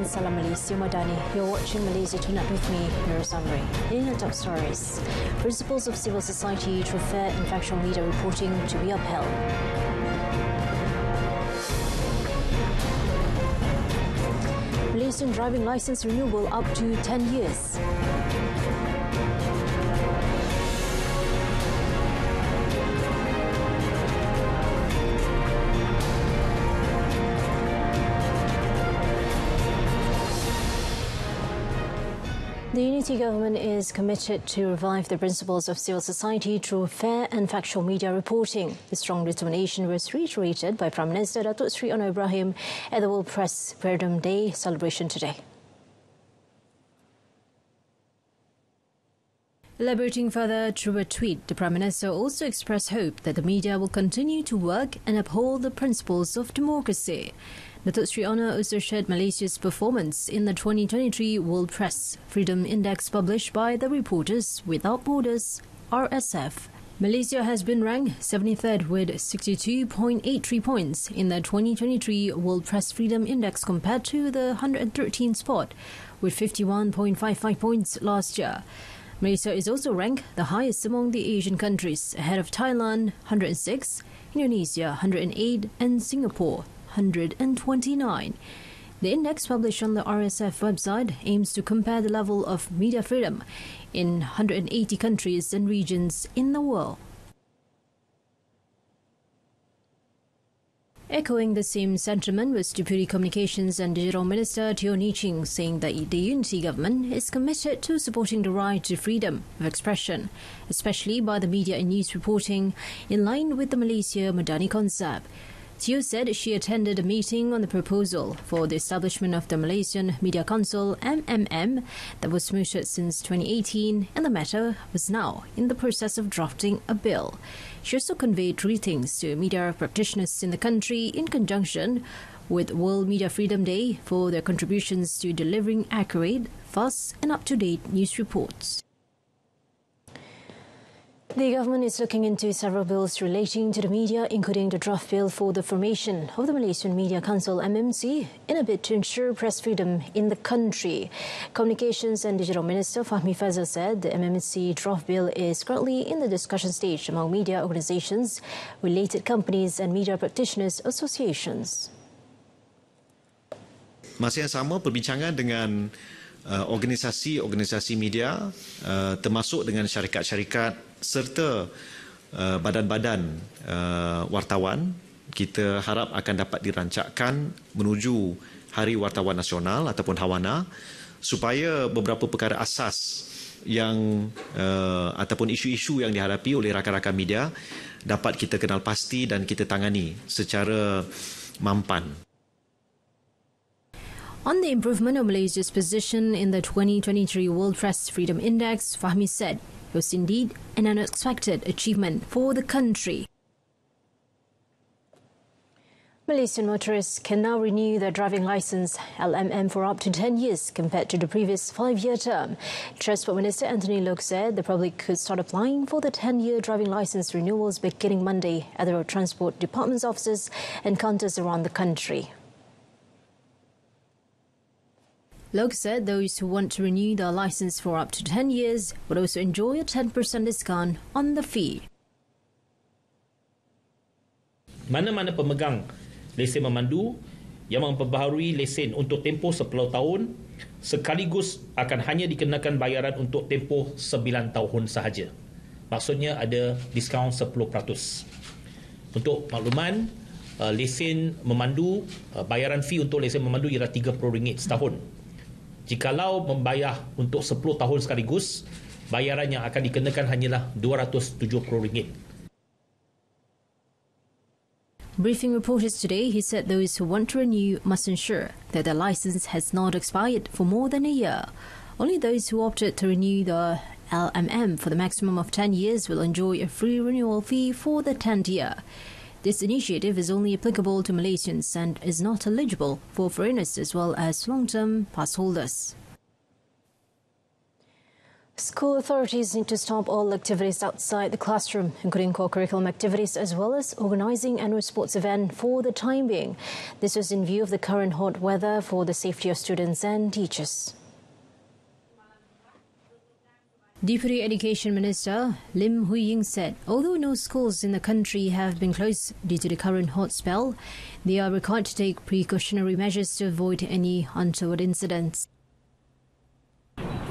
and Salam Malaysia Madani. You're watching Malaysia Tonight with me, Rasmi. In the top stories, principles of civil society through fair and factual media reporting to be upheld. Malaysian driving licence renewal up to 10 years. The Unity Government is committed to revive the principles of civil society through fair and factual media reporting. The strong determination was reiterated by Prime Minister Datuk Seri Anwar Ibrahim at the World Press Freedom Day celebration today. Elaborating further through a tweet, the Prime Minister also expressed hope that the media will continue to work and uphold the principles of democracy. Datuk Seri Anwar also shared Malaysia's performance in the 2023 World Press Freedom Index published by the Reporters Without Borders, RSF. Malaysia has been ranked 73rd with 62.83 points in the 2023 World Press Freedom Index compared to the 113th spot with 51.55 points last year. Malaysia is also ranked the highest among the Asian countries, ahead of Thailand 106, Indonesia 108 and Singapore 129. The index published on the RSF website aims to compare the level of media freedom in 180 countries and regions in the world. Echoing the same sentiment was Deputy Communications and Digital Minister Teo Ni Ching, saying that the Unity Government is committed to supporting the right to freedom of expression, especially by the media and news reporting, in line with the Malaysia Madani concept. Teo said she attended a meeting on the proposal for the establishment of the Malaysian Media Council MMM that was mooted since 2018, and the matter was now in the process of drafting a bill. She also conveyed greetings to media practitioners in the country in conjunction with World Media Freedom Day for their contributions to delivering accurate, fast and up-to-date news reports. The government is looking into several bills relating to the media, including the draft bill for the formation of the Malaysian Media Council (MMC) in a bid to ensure press freedom in the country. Communications and Digital Minister Fahmi Faisal said the MMC draft bill is currently in the discussion stage among media organisations, related companies and media practitioners associations. Masa yang sama, perbincangan dengan organisasi-organisasi media, termasuk dengan syarikat-syarikat serta badan-badan wartawan, kita harap akan dapat dirancangkan menuju Hari Wartawan Nasional ataupun Hawana, supaya beberapa perkara asas yang ataupun isu-isu yang dihadapi oleh rakan-rakan media dapat kita kenal pasti dan kita tangani secara mampan. On the improvement of Malaysia's position in the 2023 World Press Freedom Index, Fahmi said it was indeed an unexpected achievement for the country. Malaysian motorists can now renew their driving licence (LMM) for up to 10 years compared to the previous 5-year term. Transport Minister Anthony Loke said the public could start applying for the 10-year driving licence renewals beginning Monday at the Road Transport Department's offices and counters around the country. Loke said those who want to renew their licence for up to 10 years would also enjoy a 10% discount on the fee. Mana-mana pemegang lesen memandu yang memperbaharui lesen untuk tempoh 10 tahun sekaligus akan hanya dikenakan bayaran untuk tempoh 9 tahun sahaja. Maksudnya ada diskaun 10%. Untuk makluman, lesen memandu, bayaran fee untuk lesen memandu ialah RM30 setahun. Jikalau membayar untuk 10 tahun sekaligus, bayaran yang akan dikenakan hanyalah RM270. Briefing reporters today, he said those who want to renew must ensure that their licence has not expired for more than a year. Only those who opted to renew the LMM for the maximum of 10 years will enjoy a free renewal fee for the 10th year. This initiative is only applicable to Malaysians and is not eligible for foreigners as well as long-term pass holders. School authorities need to stop all activities outside the classroom, including co-curriculum activities, as well as organising annual sports event for the time being. This was in view of the current hot weather for the safety of students and teachers. Deputy Education Minister Lim Hui Ying said, although no schools in the country have been closed due to the current hot spell, they are required to take precautionary measures to avoid any untoward incidents.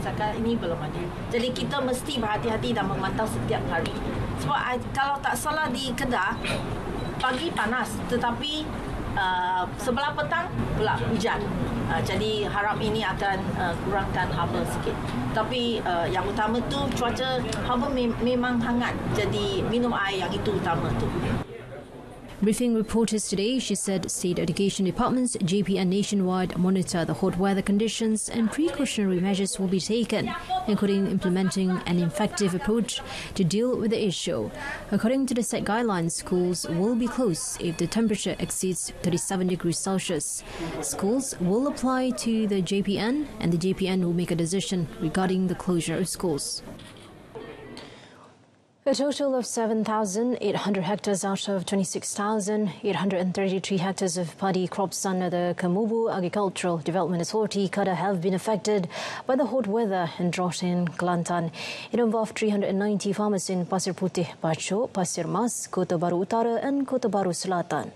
Setakat ini belum ada. Jadi kita mesti berhati-hati dan memantau setiap hari. Sebab kalau tak salah di Kedah, pagi panas tetapi sebelah petang pula hujan. Jadi harap ini akan kurangkan haba sikit. Tapi yang utama tu cuaca haba memang hangat. Jadi minum air yang itu utama tu. Briefing reporters today, she said state education departments, JPN nationwide monitor the hot weather conditions and precautionary measures will be taken, including implementing an effective approach to deal with the issue. According to the set guidelines, schools will be closed if the temperature exceeds 37 degrees Celsius. Schools will apply to the JPN and the JPN will make a decision regarding the closure of schools. A total of 7,800 hectares out of 26,833 hectares of paddy crops under the Kamubu Agricultural Development Authority (KADA) have been affected by the hot weather and drought in Kelantan. It involved 390 farmers in Pasir Putih, Bachok, Pasir Mas, Kota Baru Utara and Kota Baru Selatan.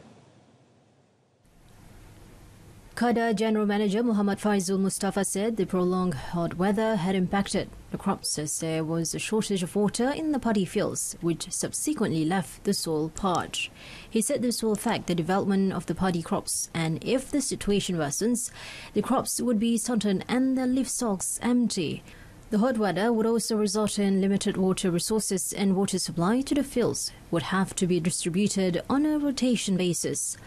KADA General Manager Muhammad Faizul Mustafa said the prolonged hot weather had impacted the crops as there was a shortage of water in the paddy fields, which subsequently left the soil parched. He said this will affect the development of the paddy crops, and if the situation worsens, the crops would be stunted and the leaf stalks empty. The hot weather would also result in limited water resources, and water supply to the fields would have to be distributed on a rotation basis.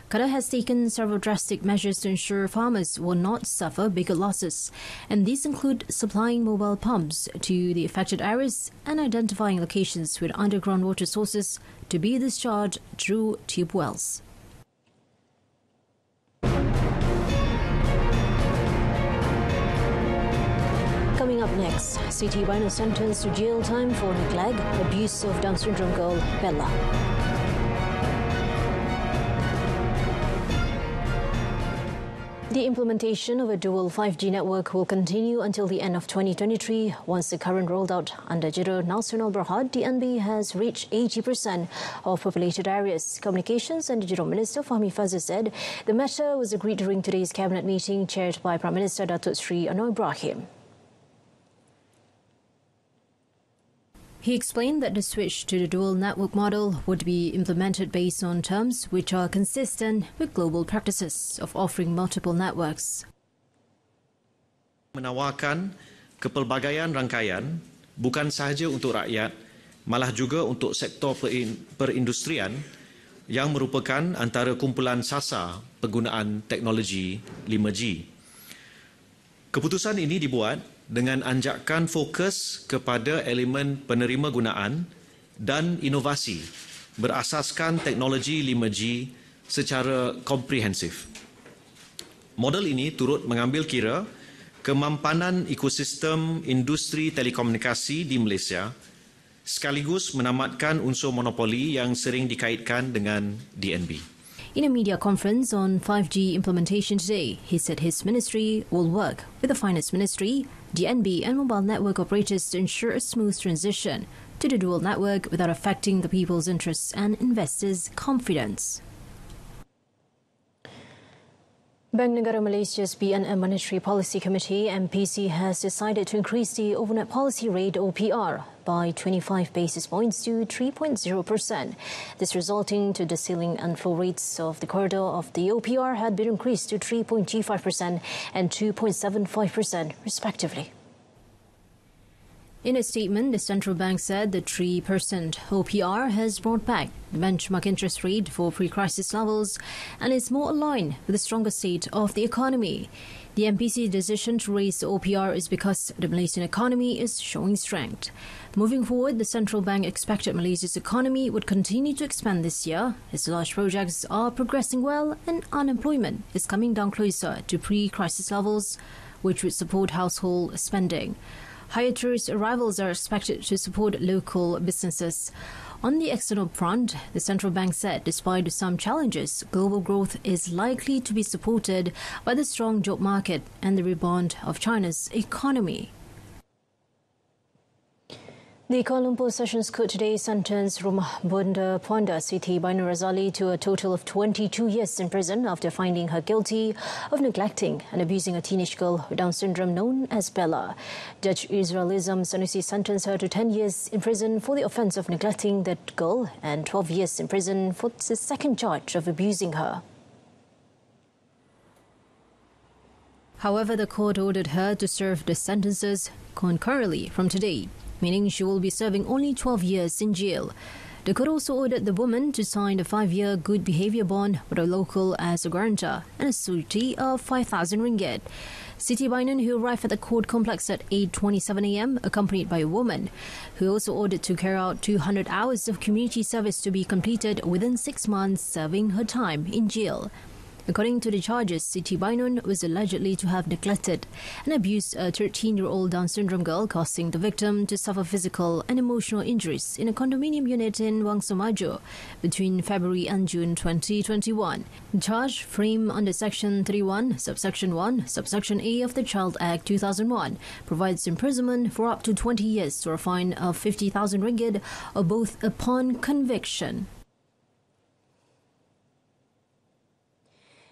KADA has taken several drastic measures to ensure farmers will not suffer bigger losses, and these include supplying mobile pumps to the affected areas and identifying locations with underground water sources to be discharged through tube wells. Coming up next, City Rhino sentenced to jail time for neglect, abuse of Down syndrome girl Bella. The implementation of a dual 5G network will continue until the end of 2023. Once the current rolled out under Jiro Nasional Berhad, DNB has reached 80% of populated areas. Communications and Digital Minister Fahmi Fazil said the matter was agreed during today's cabinet meeting chaired by Prime Minister Datuk Sri Anwar Ibrahim. He explained that the switch to the dual network model would be implemented based on terms which are consistent with global practices of offering multiple networks. Menawarkan kepelbagaian rangkaian bukan sahaja untuk rakyat, malah juga untuk sektor perindustrian yang merupakan antara kumpulan sasar penggunaan teknologi 5G. Keputusan ini dibuat dengan anjakan fokus kepada elemen penerima gunaan dan inovasi berasaskan teknologi 5G secara komprehensif. Model ini turut mengambil kira kemampanan ekosistem industri telekomunikasi di Malaysia sekaligus menamatkan unsur monopoli yang sering dikaitkan dengan DNB. In a media conference on 5G implementation today, he said his ministry will work with the Finance Ministry, DNB and mobile network operators to ensure a smooth transition to the dual network without affecting the people's interests and investors' confidence. Bank Negara Malaysia's BNM Monetary Policy Committee MPC has decided to increase the overnight policy rate OPR by 25 basis points to 3.0%. This resulting to the ceiling and floor rates of the corridor of the OPR had been increased to 3.25% and 2.75% respectively. In a statement, the central bank said the 3% OPR has brought back the benchmark interest rate for pre-crisis levels and is more aligned with the stronger state of the economy. The MPC's decision to raise the OPR is because the Malaysian economy is showing strength. Moving forward, the central bank expected Malaysia's economy would continue to expand this year as large projects are progressing well and unemployment is coming down closer to pre-crisis levels, which would support household spending. Higher tourist arrivals are expected to support local businesses. On the external front, the central bank said despite some challenges, global growth is likely to be supported by the strong job market and the rebound of China's economy. The Kuala Lumpur Sessions Court today sentenced Rumah Bunda Puanda Siti Bainur Razali to a total of 22 years in prison after finding her guilty of neglecting and abusing a teenage girl with Down syndrome known as Bella. Judge Israelism Sanusi sentenced her to 10 years in prison for the offence of neglecting that girl and 12 years in prison for the second charge of abusing her. However, the court ordered her to serve the sentences concurrently from today, meaning she will be serving only 12 years in jail. The court also ordered the woman to sign a 5-year good behaviour bond with a local as a guarantor and a surety of 5,000 ringgit. Siti Bainun, who arrived at the court complex at 8:27 a.m, accompanied by a woman, who also ordered to carry out 200 hours of community service to be completed within 6 months serving her time in jail. According to the charges, Siti Bainun was allegedly to have neglected and abused a 13-year-old Down syndrome girl, causing the victim to suffer physical and emotional injuries in a condominium unit in Wangsomajo between February and June 2021. The charge, framed under Section 31, Subsection 1, Subsection A of the Child Act 2001, provides imprisonment for up to 20 years or a fine of 50,000 ringgit or both upon conviction.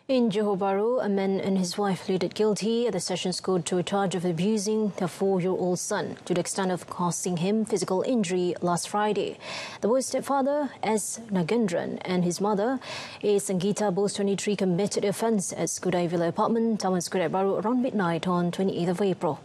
In Johor Bahru, a man and his wife pleaded guilty at the Sessions Court to a charge of abusing their 4-year-old son to the extent of causing him physical injury last Friday. The boy's stepfather, S. Nagendran, and his mother, A. Sangeeta, both 23, committed the offence at Skudai Villa Apartment, Taman Skudai Bahru around midnight on 28th of April.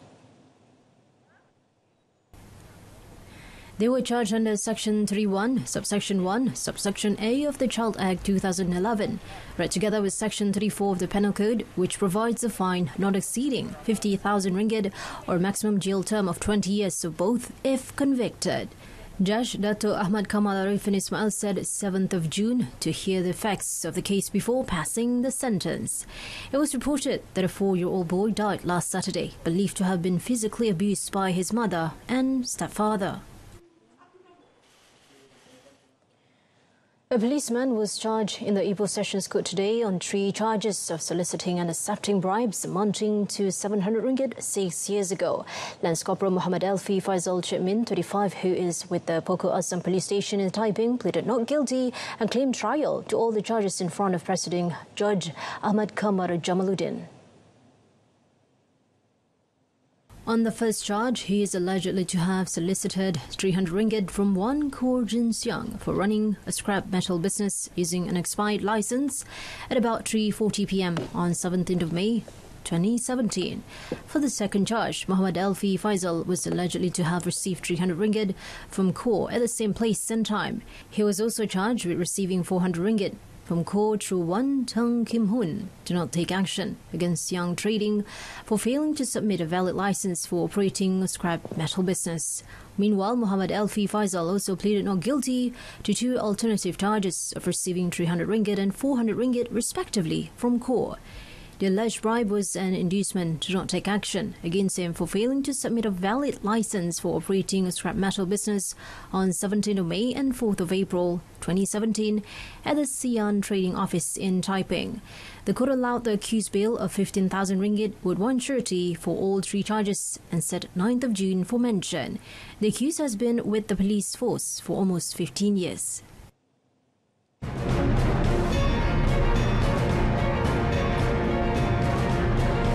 They were charged under Section 31, Subsection 1, Subsection A of the Child Act 2011, read together with Section 34 of the Penal Code, which provides a fine not exceeding 50,000 ringgit or a maximum jail term of 20 years of both if convicted. Judge Dato Ahmad Kamal Arifin Ismail said 7th of June to hear the facts of the case before passing the sentence. It was reported that a 4-year-old boy died last Saturday, believed to have been physically abused by his mother and stepfather. A policeman was charged in the Ipoh Sessions Court today on 3 charges of soliciting and accepting bribes amounting to 700 ringgit 6 years ago. Lance Corporal Muhammad Alfi Faisal Chitmin, 35, who is with the Pokok Asam Police Station in Taiping, pleaded not guilty and claimed trial to all the charges in front of Presiding Judge Ahmad Kamar Jamaluddin. On the first charge, he is allegedly to have solicited 300 ringgit from one Khor Jin Siang for running a scrap metal business using an expired license at about 3:40 p.m. on 17th of May 2017. For the second charge, Muhammad Alfi Faisal was allegedly to have received 300 ringgit from Khor at the same place and time. He was also charged with receiving 400 ringgit from Khor through one Teng Kim Hun to not take action against Young Trading for failing to submit a valid license for operating a scrap metal business. Meanwhile, Muhammad Alfi Faisal also pleaded not guilty to 2 alternative charges of receiving 300 ringgit and 400 ringgit respectively from Khor. The alleged bribe was an inducement to not take action against him for failing to submit a valid license for operating a scrap metal business on 17th of May and 4th of April 2017 at the Xi'an Trading Office in Taiping. The court allowed the accused bail of 15,000 ringgit with one surety for all 3 charges and set 9th of June for mention. The accused has been with the police force for almost 15 years.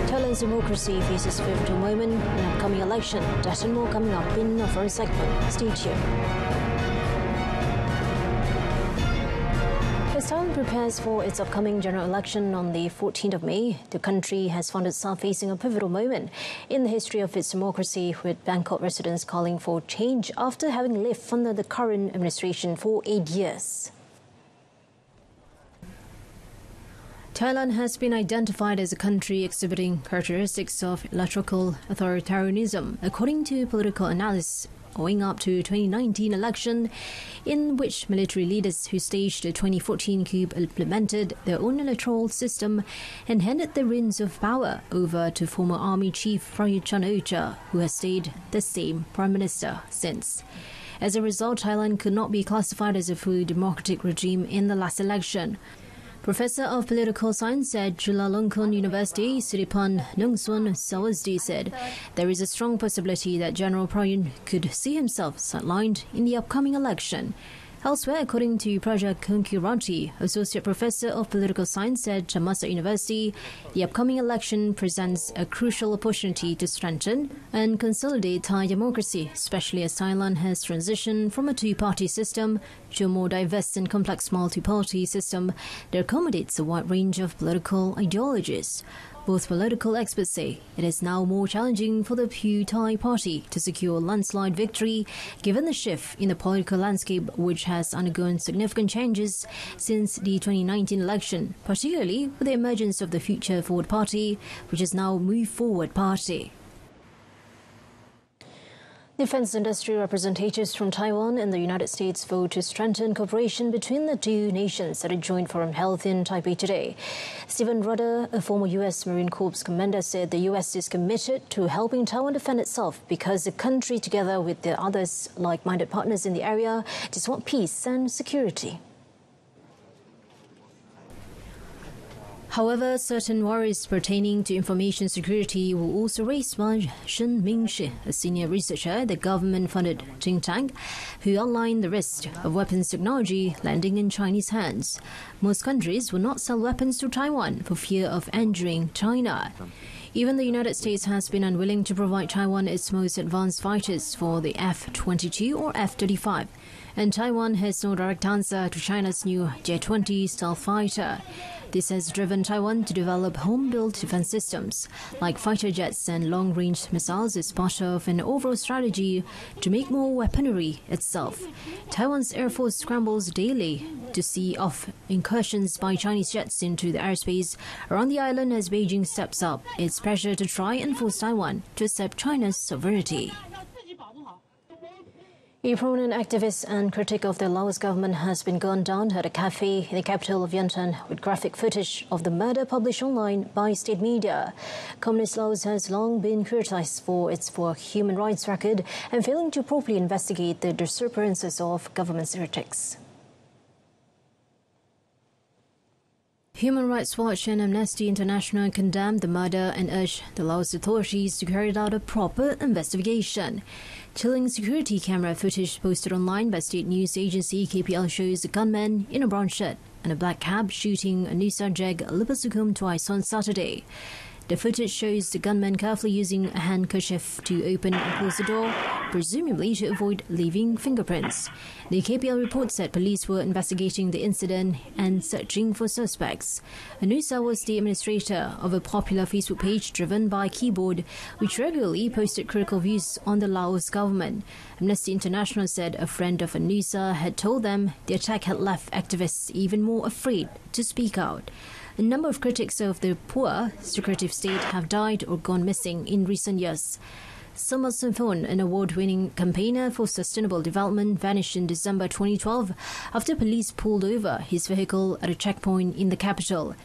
Thailand's democracy faces pivotal moment in an upcoming election. That and more coming up in the first segment. Stay tuned. As Thailand prepares for its upcoming general election on the 14th of May, the country has found itself facing a pivotal moment in the history of its democracy, with Bangkok residents calling for change after having lived under the current administration for 8 years. Thailand has been identified as a country exhibiting characteristics of electoral authoritarianism, according to political analysts, owing up to 2019 election, in which military leaders who staged the 2014 coup implemented their own electoral system and handed the reins of power over to former army chief Prayut Chan-o-cha, who has stayed the same prime minister since. As a result, Thailand could not be classified as a fully democratic regime in the last election. Professor of Political Science at Chulalongkorn University, Siripan Nongsuan Sawasdi said there is a strong possibility that General Prayut could see himself sidelined in the upcoming election. Elsewhere, according to Project Kunkiranti, Associate Professor of Political Science at Semasa University, the upcoming election presents a crucial opportunity to strengthen and consolidate Thai democracy, especially as Thailand has transitioned from a two-party system to a more diverse and complex multi-party system that accommodates a wide range of political ideologies. Both political experts say it is now more challenging for the Pheu Thai party to secure a landslide victory, given the shift in the political landscape, which has undergone significant changes since the 2019 election, particularly with the emergence of the Future Forward Party, which is now Move Forward Party. Defense industry representatives from Taiwan and the United States vote to strengthen cooperation between the two nations at a joint forum held in Taipei today. Stephen Rudder, a former U.S. Marine Corps commander, said the U.S. is committed to helping Taiwan defend itself because the country, together with the others like-minded partners in the area, just want peace and security. However, certain worries pertaining to information security were also raised by Shen Mingshi, a senior researcher at the government-funded think tank, who outlined the risk of weapons technology landing in Chinese hands. Most countries will not sell weapons to Taiwan for fear of injuring China. Even the United States has been unwilling to provide Taiwan its most advanced fighters for the F-22 or F-35, and Taiwan has no direct answer to China's new J-20 stealth fighter. This has driven Taiwan to develop home-built defense systems like fighter jets and long-range missiles as part of an overall strategy to make more weaponry itself. Taiwan's Air Force scrambles daily to see off incursions by Chinese jets into the airspace around the island as Beijing steps up its pressure to try and force Taiwan to accept China's sovereignty. A prominent activist and critic of the Laos government has been gunned down at a cafe in the capital of Vientiane with graphic footage of the murder published online by state media. Communist Laos has long been criticized for its poor human rights record and failing to properly investigate the disappearances of government critics. Human Rights Watch and Amnesty International condemned the murder and urged the Laos authorities to carry out a proper investigation. Chilling security camera footage posted online by state news agency KPL shows a gunman in a brown shirt and a black cab shooting a Nusa Jag Lipasukum twice on Saturday. The footage shows the gunman carefully using a handkerchief to open and close the door, presumably to avoid leaving fingerprints. The KPL reports that police were investigating the incident and searching for suspects. Anusa was the administrator of a popular Facebook page driven by Keyboard, which regularly posted critical views on the Laos government. Amnesty International said a friend of Anusa had told them the attack had left activists even more afraid to speak out. A number of critics of the poor secretive state have died or gone missing in recent years. Summer Symphon, an award-winning campaigner for sustainable development, vanished in December 2012 after police pulled over his vehicle at a checkpoint in the capital.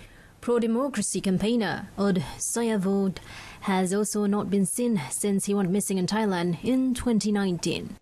Pro-democracy campaigner Od Sayavod has also not been seen since he went missing in Thailand in 2019.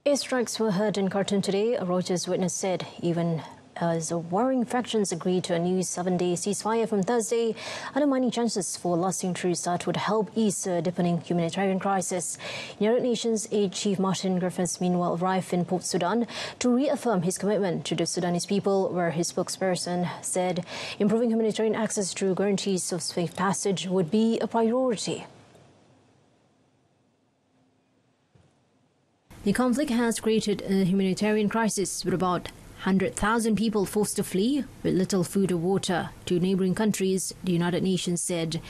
Airstrikes were heard in Khartoum today, a Reuters witness said, even as warring factions agreed to a new 7-day ceasefire from Thursday, undermining chances for lasting truce that would help ease a deepening humanitarian crisis. United Nations Aid Chief Martin Griffiths meanwhile arrived in Port Sudan to reaffirm his commitment to the Sudanese people, where his spokesperson said improving humanitarian access through guarantees of safe passage would be a priority. The conflict has created a humanitarian crisis with about 100,000 people forced to flee with little food or water to neighboring countries, the United Nations said.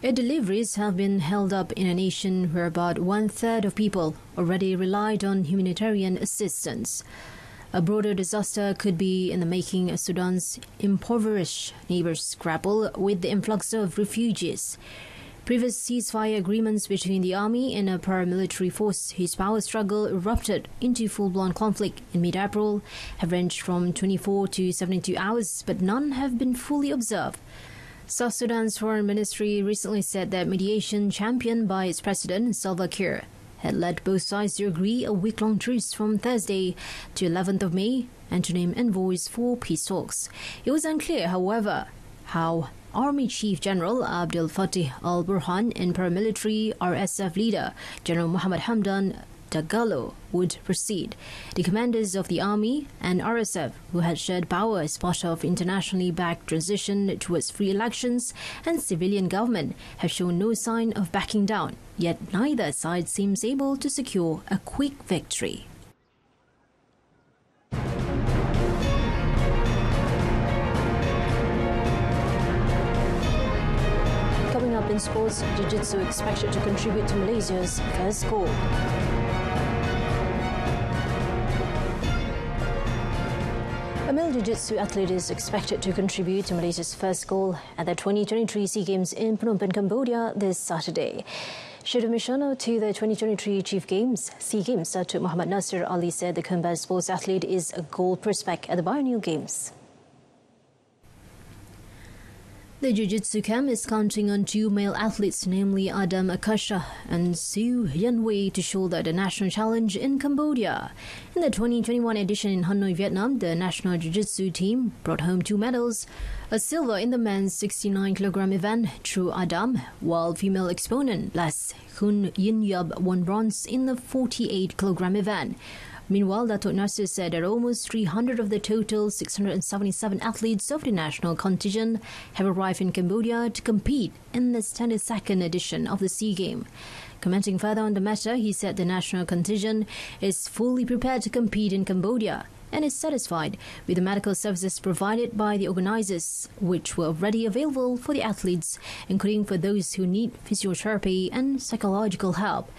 Aid deliveries have been held up in a nation where about one-third of people already relied on humanitarian assistance. A broader disaster could be in the making as Sudan's impoverished neighbours grapple with the influx of refugees. Previous ceasefire agreements between the army and a paramilitary force whose power struggle erupted into full-blown conflict in mid-April have ranged from 24 to 72 hours, but none have been fully observed. South Sudan's foreign ministry recently said that mediation championed by its president, Salva Kiir, had led both sides to agree a week-long truce from Thursday to 11th of May and to name envoys for peace talks. It was unclear, however, how Army Chief General Abdel Fattah al-Burhan and paramilitary RSF leader General Mohammed Hamdan Dagalo would proceed. The commanders of the army and RSF, who had shared power as part of internationally backed transition towards free elections and civilian government, have shown no sign of backing down, yet neither side seems able to secure a quick victory. Coming up in sports, JiuJitsu expected to contribute to Malaysia's first goal. A male jiu-jitsu athlete is expected to contribute to Malaysia's first goal at the 2023 SEA Games in Phnom Penh, Cambodia this Saturday. Chief of Mission to the 2023 SEA Games, Datuk Muhammad Nasir Ali said the combat sports athlete is a gold prospect at the biennial games. The Jiu-Jitsu camp is counting on two male athletes, namely Adam Akasha and Siu Yanwei, to shoulder the national challenge in Cambodia. In the 2021 edition in Hanoi, Vietnam, the national Jiu-Jitsu team brought home two medals, a silver in the men's 69kg event through Adam, while female exponent Les Hun Yin Yub won bronze in the 48kg event. Meanwhile, Datuk Nasir said that almost 300 of the total 677 athletes of the national contingent have arrived in Cambodia to compete in the 22nd edition of the SEA Games. Commenting further on the matter, he said the national contingent is fully prepared to compete in Cambodia and is satisfied with the medical services provided by the organisers, which were already available for the athletes, including for those who need physiotherapy and psychological help.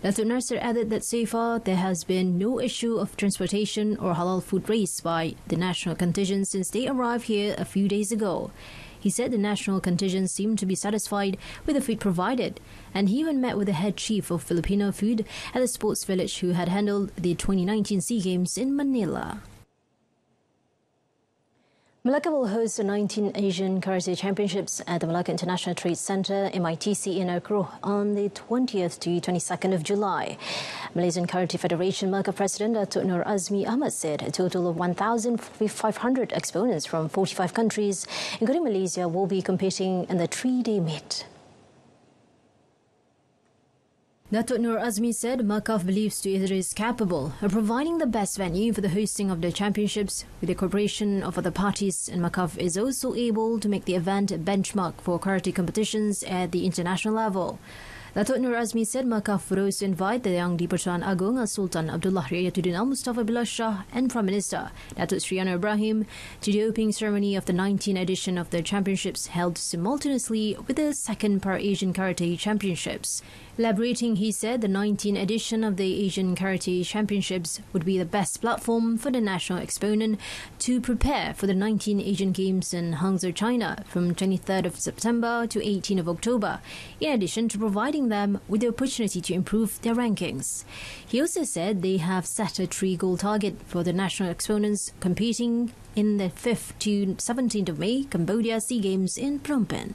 Datuk Nasir added that so far there has been no issue of transportation or halal food raised by the national contingent since they arrived here a few days ago. He said the national contingent seemed to be satisfied with the food provided, and he even met with the head chief of Filipino food at the sports village who had handled the 2019 SEA Games in Manila. Malacca will host the 19th Asian Karate Championships at the Malacca International Trade Centre, MITC, in Acro on the 20th to 22nd of July. Malaysian Karate Federation Malacca President Datuk Nur Azmi Ahmad said a total of 1,500 exponents from 45 countries, including Malaysia, will be competing in the three-day meet. Datuk Nur Azmi said MAKAF believes it is capable of providing the best venue for the hosting of the championships with the cooperation of other parties, and MAKAF is also able to make the event a benchmark for karate competitions at the international level. Datuk Nur Azmi said MAKAF would also invite the Yang di-Pertuan Agong Sultan Abdullah Riayatuddin Al-Mustafa Billah Shah and Prime Minister Datuk Sri Anwar Ibrahim to the opening ceremony of the 19th edition of the championships held simultaneously with the second Par-Asian Karate Championships. Elaborating, he said the 19th edition of the Asian Karate Championships would be the best platform for the national exponent to prepare for the 19th Asian Games in Hangzhou, China from 23rd of September to 18th of October, in addition to providing them with the opportunity to improve their rankings. He also said they have set a 3-goal target for the national exponents competing in the 5th to 17th of May Cambodia SEA Games in Phnom Penh.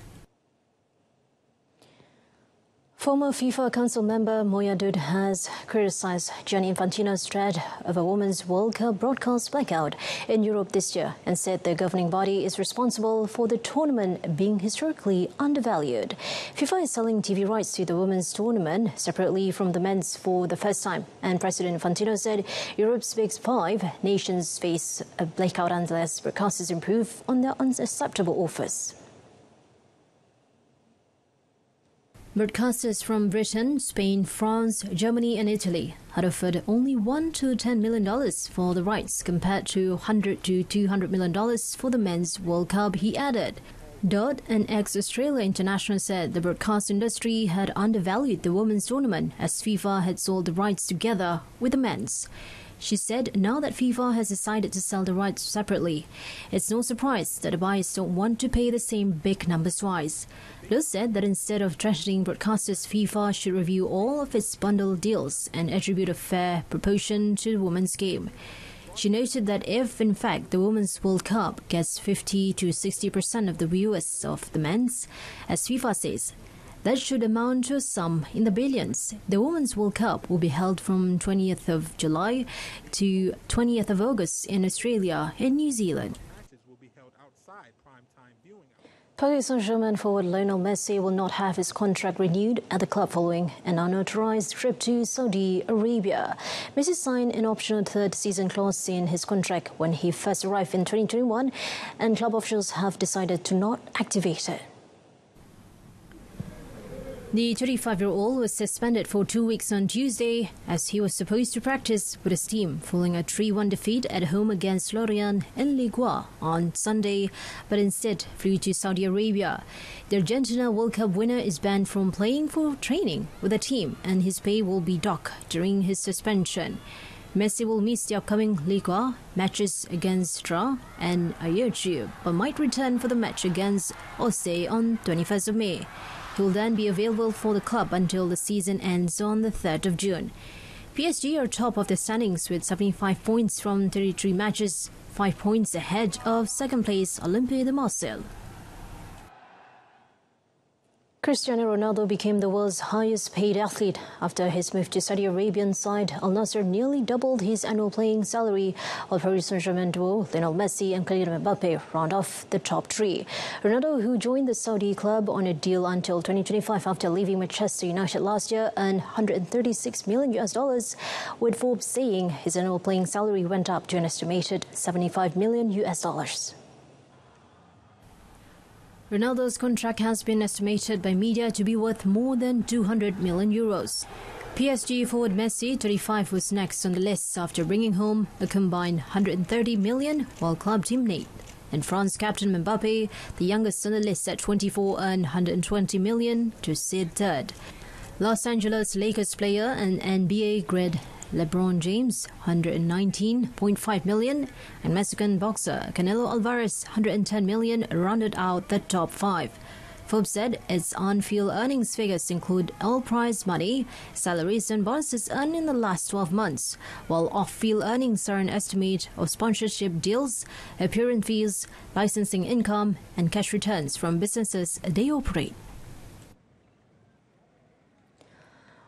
Former FIFA Council member Moya Dud has criticised Gianni Infantino's threat of a Women's World Cup broadcast blackout in Europe this year and said the governing body is responsible for the tournament being historically undervalued. FIFA is selling TV rights to the women's tournament separately from the men's for the first time, and President Infantino said Europe's Big Five nations face a blackout unless broadcasters improve on their unacceptable offers. Broadcasters from Britain, Spain, France, Germany and Italy had offered only $1 to $10 million for the rights compared to $100 to $200 million for the Men's World Cup, he added. Dodd, an ex-Australia international, said the broadcast industry had undervalued the women's tournament as FIFA had sold the rights together with the men's. She said now that FIFA has decided to sell the rights separately, it's no surprise that the buyers don't want to pay the same big numbers twice. Liu said that instead of threatening broadcasters, FIFA should review all of its bundle deals and attribute a fair proportion to the women's game. She noted that if, in fact, the Women's World Cup gets 50 to 60% of the viewers of the men's, as FIFA says, that should amount to a sum in the billions. The Women's World Cup will be held from 20th of July to 20th of August in Australia and New Zealand. Paris Saint-Germain forward Lionel Messi will not have his contract renewed at the club following an unauthorized trip to Saudi Arabia. Messi signed an optional third season clause in his contract when he first arrived in 2021, and club officials have decided to not activate it. The 35-year-old was suspended for 2 weeks on Tuesday as he was supposed to practice with his team following a 3-1 defeat at home against Lorient in Ligue 1 on Sunday, but instead flew to Saudi Arabia. The Argentina World Cup winner is banned from playing for training with the team, and his pay will be docked during his suspension. Messi will miss the upcoming Ligue 1 matches against Terima and Ikuti, but might return for the match against Ose on 21st of May. He will then be available for the club until the season ends on the 3rd of June. PSG are top of the standings with 75 points from 33 matches, 5 points ahead of second place Olympique de Marseille. Cristiano Ronaldo became the world's highest paid athlete after his move to Saudi Arabian side Al Nassr nearly doubled his annual playing salary, while Paris Saint-Germain duo Lionel Messi and Kylian Mbappe round off the top three. Ronaldo, who joined the Saudi club on a deal until 2025 after leaving Manchester United last year, earned $136 million, with Forbes saying his annual playing salary went up to an estimated $75 million. Ronaldo's contract has been estimated by media to be worth more than €200 million. PSG forward Messi, 35, was next on the list after bringing home a combined $130 million, while club teammate and France captain Mbappe, the youngest on the list at 24, earned $120 million to sit third. Los Angeles Lakers player and NBA grad LeBron James, $119.5 million, and Mexican boxer Canelo Alvarez, $110 million, rounded out the top five. Forbes said its on-field earnings figures include all prize money, salaries and bonuses earned in the last 12 months, while off-field earnings are an estimate of sponsorship deals, appearance fees, licensing income, and cash returns from businesses they operate.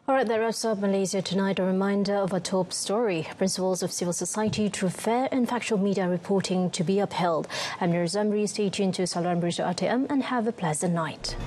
All right, that wraps up Malaysia Tonight. A reminder of our top story: principles of civil society through fair and factual media reporting to be upheld. I'm Nir Zamri. Stay tuned to Saluran Berita RTM and have a pleasant night.